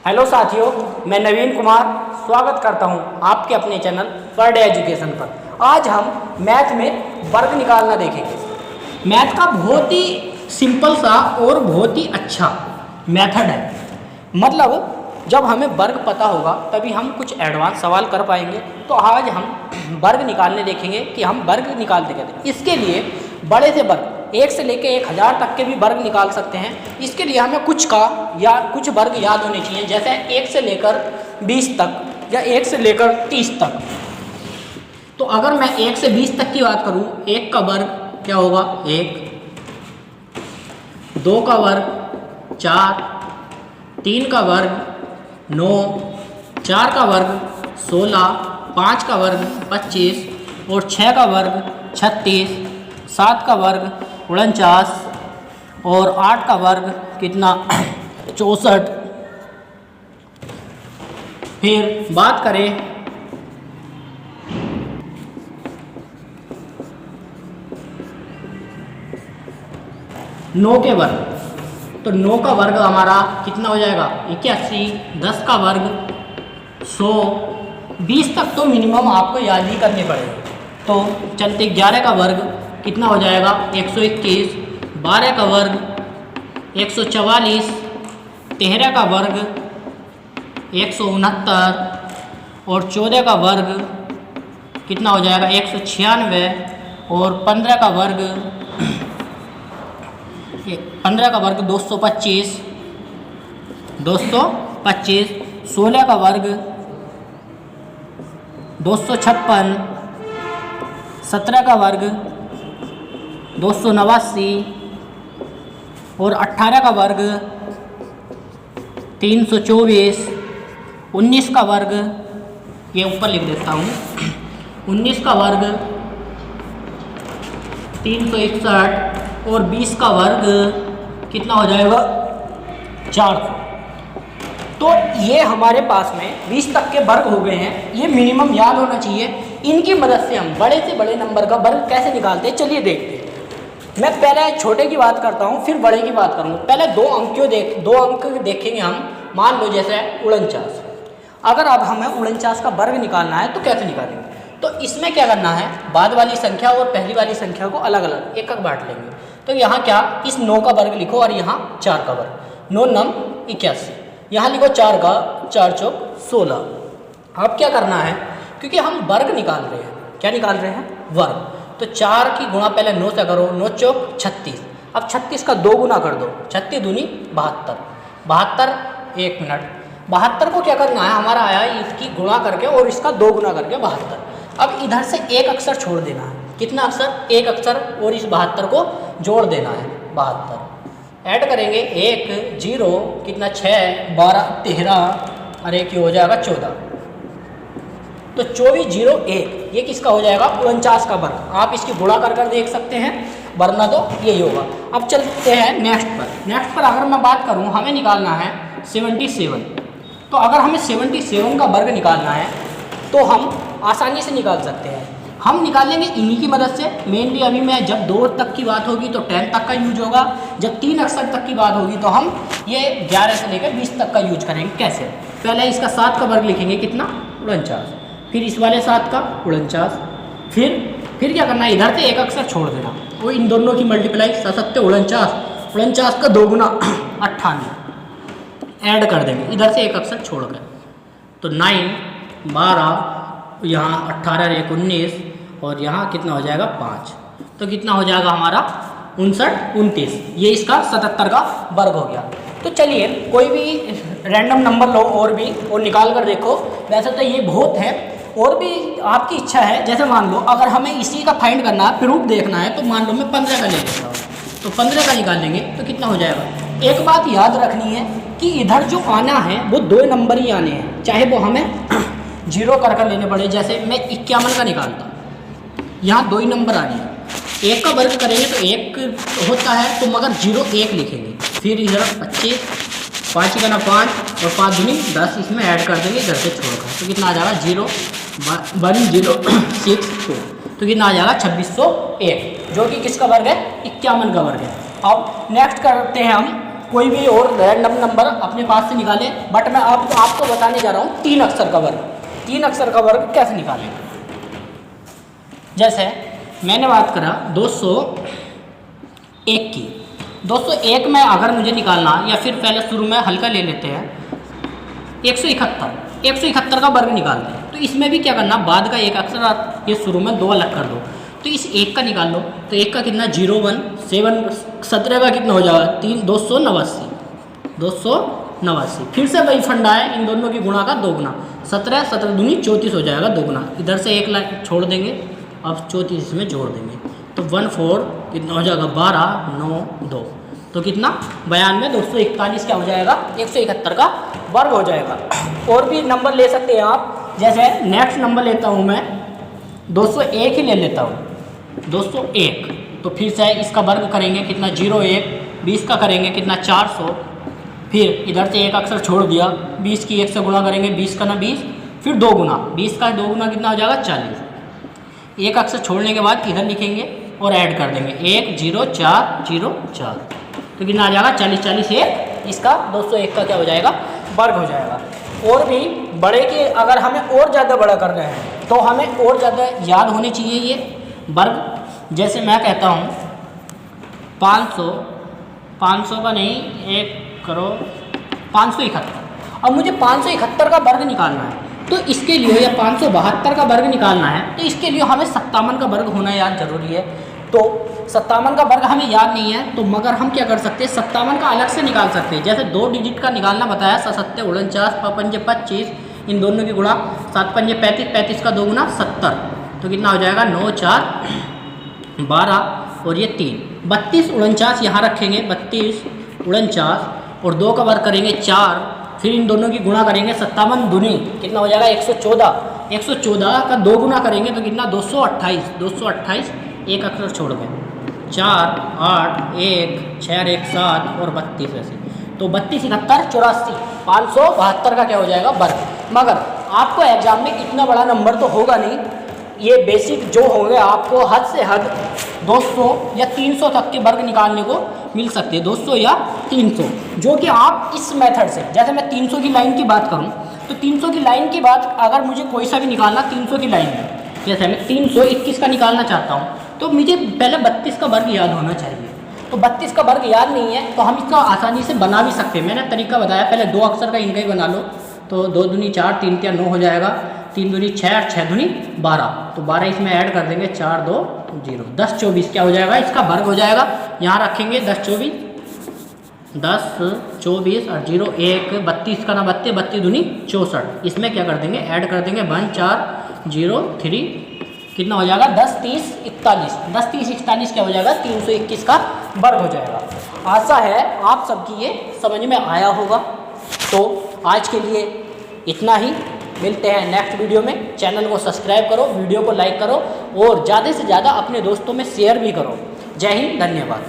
Hello साथियों, मैं नवीन कुमार स्वागत करता हूं आपके अपने चैनल पर डे एजुकेशन पर। आज हम मैथ में वर्ग निकालना देखेंगे। मैथ का बहुत ही सिंपल सा और बहुत ही अच्छा मेथड है। मतलब जब हमें वर्ग पता होगा तभी हम कुछ एडवांस सवाल कर पाएंगे। तो आज हम वर्ग निकालने देखेंगे कि हम वर्ग निकालते कैसे। इसके लिए बड़े से वर्ग 1 से लेकर 1000 तक के भी वर्ग निकाल सकते हैं। इसके लिए हमें कुछ वर्ग याद होने चाहिए, जैसे 1 से लेकर 20 तक या 1 से लेकर 30 तक। तो अगर मैं 1 से 20 तक की बात करूं, 1 का वर्ग क्या होगा 1, 2 का वर्ग 4, 3 का वर्ग 9, 4 का वर्ग 16, 5 का वर्ग 25 और 6 का वर्ग 36, 7 का वर्ग 49 और 8 का वर्ग कितना 64। फिर बात करें 9 के वर्ग, तो 9 का वर्ग हमारा कितना हो जाएगा 81, 10 का वर्ग 100, 20 तक तो मिनिमम आपको याद ही करने पड़ेगा। तो चलते 11 का वर्ग कितना हो जाएगा 121, 12 का वर्ग 144, 13 का वर्ग 169 और 14 का वर्ग कितना हो जाएगा 196 और 15 का वर्ग 225, 16 का वर्ग 256, 17 का वर्ग 289 और 18 का वर्ग 324, 19 का वर्ग ये ऊपर लिख देता हूँ, 19 का वर्ग 361 और 20 का वर्ग कितना हो जाएगा 400। तो ये हमारे पास में 20 तक के वर्ग हो गए हैं। ये मिनिमम याद होना चाहिए। इनकी मदद से हम बड़े से बड़े नंबर का वर्ग कैसे निकालते हैं चलिए देखते हैं। मैं पहले छोटे की बात करता हूँ, फिर बड़े की बात करूँगा। पहले दो अंक देखेंगे हम। मान लो जैसे 49। अगर अब हमें 49 का वर्ग निकालना है तो कैसे निकालेंगे? तो इसमें क्या करना है, बाद वाली संख्या और पहली वाली संख्या को अलग अलग एक बांट लेंगे। तो यहाँ क्या, इस 9 का वर्ग लिखो और यहाँ 4 का वर्ग, 9 9 81, यहाँ लिखो 4 का 4 चौक 16। अब क्या करना है, क्योंकि हम वर्ग निकाल रहे हैं, क्या निकाल रहे हैं वर्ग, तो 4 की गुणा पहले 9 से करो, 9 चौक 36। अब 36 का 2 गुना कर दो, 36 दूनी 72, 72 1 मिनट। 72 को क्या करना है, हमारा आया इसकी गुणा करके और इसका 2 गुना करके 72। अब इधर से एक अक्षर छोड़ देना है, कितना अक्षर, एक अक्षर, और इस 72 को जोड़ देना है 72। ऐड करेंगे 1 0 कितना 6 12 13 और 1 हो जाएगा 14। तो 24 0 1 ये किसका हो जाएगा 49 का वर्ग। आप इसकी गुणा कर देख सकते हैं, वरना तो यही होगा। अब चलते हैं नेक्स्ट पर। नेक्स्ट पर अगर मैं बात करूं, हमें निकालना है 77। तो अगर हमें 77 का वर्ग निकालना है तो हम आसानी से निकाल सकते हैं। हम निकालेंगे इन्हीं की मदद से। मेनली अभी मैं जब 2 तक की बात होगी तो 10 तक का यूज होगा, जब 3 अक्षर तक की बात होगी तो हम ये 11 से लेकर 20 तक का यूज करेंगे। कैसे, पहले इसका 7 का वर्ग लिखेंगे कितना 49, फिर इस वाले 7 का 49, फिर क्या करना है, इधर से एक अक्षर छोड़ देना, वो इन दोनों की मल्टीप्लाई 7 49, 49 का 2 गुना 98 ऐड कर देंगे, इधर से एक अक्षर छोड़ कर, तो 9 12 यहाँ 18 1 19 और यहाँ कितना हो जाएगा 5। तो कितना हो जाएगा हमारा 59 29। ये इसका 77 का वर्ग हो गया। तो चलिए कोई भी रैंडम नंबर लो और निकाल कर देखो। वैसे तो ये बहुत है, और भी आपकी इच्छा है। जैसे मान लो अगर हमें इसी का फाइंड करना है, प्रूफ देखना है, तो मान लो मैं 15 का ले लेता हूँ, तो 15 का निकाल लेंगे तो कितना हो जाएगा। एक बात याद रखनी है कि इधर जो आना है वो 2 नंबर ही आने हैं, चाहे वो हमें 0 कर लेने पड़े। जैसे मैं 51 का निकालता हूँ, यहाँ 2 ही नंबर आने हैं। 1 का वर्ग करेंगे तो 1 होता है, तो मगर 0 1 लिखेंगे, फिर इधर 25 5 का 5 और 5 दूनी 10 इसमें ऐड कर देंगे इधर से छोड़कर, तो कितना आ जाएगा 0 1062। तो कितना आ जाएगा 2601, जो कि किसका वर्ग है 51 का वर्ग है। अब नेक्स्ट करते हैं हम कोई भी और रैंडम नंबर अपने पास से निकालें, बट मैं आपको बताने जा रहा हूँ 3 अक्षर का वर्ग। 3 अक्षर का वर्ग कैसे निकालें। जैसे मैंने बात करा 201 की, 201 में अगर मुझे निकालना, या फिर पहले शुरू में हल्का ले लेते हैं 171 का वर्ग निकालते हैं। तो इसमें भी क्या करना, बाद का एक अक्षर ये शुरू में 2 अलग कर दो। तो इस 1 का निकाल लो, तो 1 का कितना 017, 17 का कितना हो जाएगा 289। फिर से वही फंडा है, इन दोनों की गुणा का 2 गुना, 17 दूनी 34 हो जाएगा 2 गुना। इधर से 1 लाख छोड़ देंगे, अब 34 इसमें जोड़ देंगे, तो 14 कितना हो जाएगा 12 9 2, तो कितना 92, 241 क्या हो जाएगा 171 का वर्ग हो जाएगा। और भी नंबर ले सकते हैं आप, जैसे नेक्स्ट नंबर लेता हूँ मैं 201 ही ले लेता हूँ, 201। तो फिर से इसका वर्ग करेंगे कितना 01, 20 का करेंगे कितना 400, फिर इधर से एक अक्षर छोड़ दिया, 20 की 1 से गुणा करेंगे, 20 का ना 20, फिर 2 गुना, 20 का 2 गुना कितना हो जाएगा 40। एक अक्षर छोड़ने के बाद इधर लिखेंगे और ऐड कर देंगे 10404, तो कितना आ जाएगा 40 1, इसका 201 का क्या हो जाएगा वर्ग हो जाएगा। और भी बड़े के अगर हमें और ज़्यादा बड़ा करना है तो हमें और ज़्यादा याद होने चाहिए ये वर्ग। जैसे मैं कहता हूँ 500 का नहीं, 1 करो 571। अब मुझे 571 का वर्ग निकालना है, तो इसके लिए, या 572 का वर्ग निकालना है, तो इसके लिए हमें 57 का वर्ग होना याद जरूरी है। तो 57 का वर्ग हमें याद नहीं है, तो मगर हम क्या कर सकते हैं 57 का अलग से निकाल सकते हैं। जैसे 2 डिजिट का निकालना बताया, 7 49, 5 25, इन दोनों की गुणा, 7 5 35, 35 का 2 गुना 70, तो कितना हो जाएगा 9 4 12 और ये 3, 32 49 यहाँ रखेंगे, 32 49 और 2 का वर्ग करेंगे 4, फिर इन दोनों की गुणा करेंगे, 57 दूनी कितना हो जाएगा 114, 114 का 2 गुना करेंगे तो कितना 228, एक अक्षर छोड़ गए, 4 8 1 6 1 7 और 32 ऐसे, तो 32 71 84, 572 का क्या हो जाएगा वर्ग। मगर आपको एग्जाम में इतना बड़ा नंबर तो होगा नहीं, ये बेसिक जो होंगे आपको हद से हद 200 या 300 तक के वर्ग निकालने को मिल सकते हैं, 200 या 300, जो कि आप इस मेथड से, जैसे मैं 300 की लाइन की बात करूं तो 300 की लाइन की बात अगर मुझे कोई सा भी निकालना 300 की लाइन में, जैसे मैं 321 का निकालना चाहता हूं, तो मुझे पहले 32 का वर्ग याद होना चाहिए। तो 32 का वर्ग याद नहीं है तो हम इसका आसानी से बना भी सकते हैं। मैंने तरीका बताया, पहले 2 अक्षर का इनका ही बना लो, तो 2 दूनी 4, 3 3 9 हो जाएगा, 3 दूनी 6 6 दूनी 12, तो 12 इसमें ऐड कर देंगे, 4 2 0, 10 24 क्या हो जाएगा इसका वर्ग हो जाएगा। यहाँ रखेंगे 10 24 और 0 1, 32 का ना 32, 32 दूनी 64, इसमें क्या कर देंगे ऐड कर देंगे 1 4 0 3, कितना हो जाएगा 10 30 41, 10 30 41 क्या हो जाएगा 321 का वर्ग हो जाएगा। आशा है आप सबकी ये समझ में आया होगा। तो आज के लिए इतना ही, मिलते हैं नेक्स्ट वीडियो में। चैनल को सब्सक्राइब करो, वीडियो को लाइक करो और ज़्यादा से ज़्यादा अपने दोस्तों में शेयर भी करो। जय हिंद, धन्यवाद।